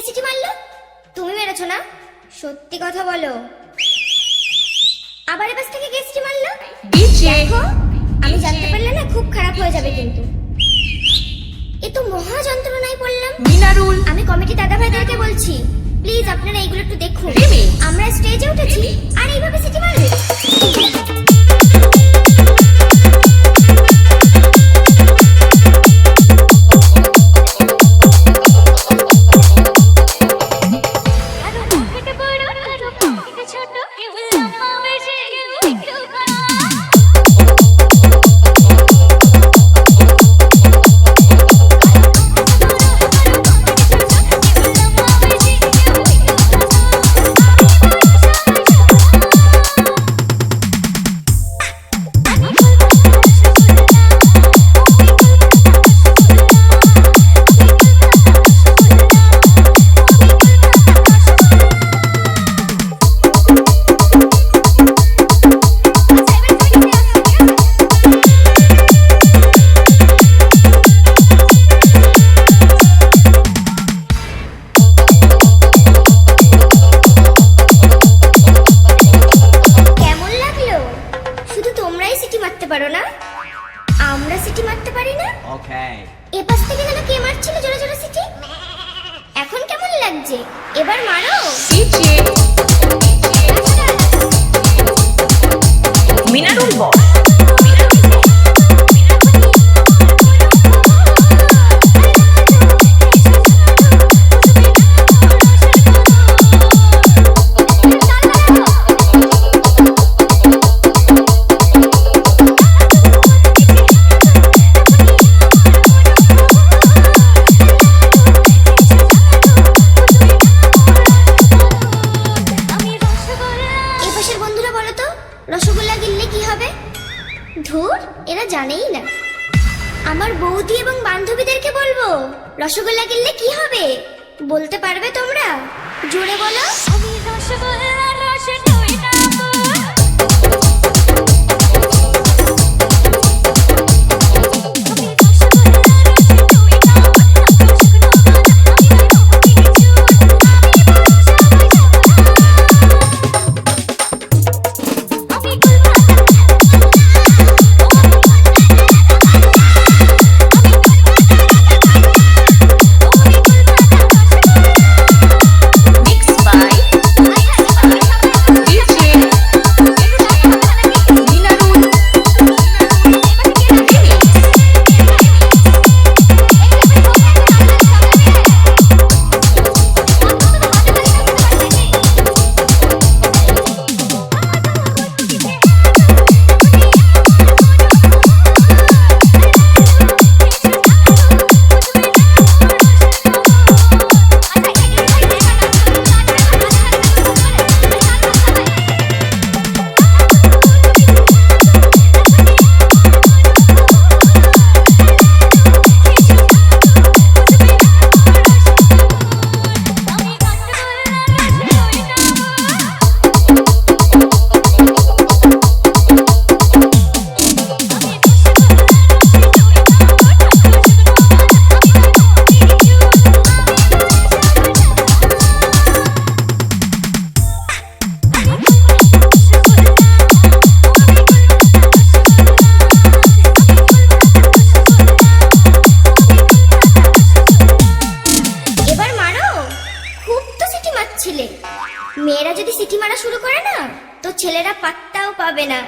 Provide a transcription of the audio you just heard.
City মারলো? তুমি মেরেছো না? সত্যি কথা বলো। আবার এপাশ থেকে কে সিটি মারলো? দেখো, আমি জানতে পারলে না খুব খারাপ হয়ে যাবে কিন্তু। এ তো মহা যন্ত্রণায় পড়লাম। মিনারুল, আমি কমিটি দাদা ভাইদেরকে বলছি, প্লিজ আপনারা এইগুলো একটু দেখুন। আমরা স্টেজে উঠেছি আর এইভাবে সিটি মারবে? পারো না, আমরা সিটি মারতে পারি না। ওকে, এপাশ থেকে যেন কে মারছিল জোরে জোরে সিটি। এখন কেমন লাগছে? এবার মারো। মিনারুল বস। রসগোল্লা গিললে কি হবে? ধুর, এরা জানেই না। আমার বৌদি এবং বান্ধবীদেরকে বলবো রসগোল্লা গিললে কি হবে। বলতে পারবে তোমরা? জোরে বলো। আমি রসগোল্লা মেয়েরা যদি সিটি মারা শুরু করে না, তো ছেলেরা পাত্তাও পাবে না।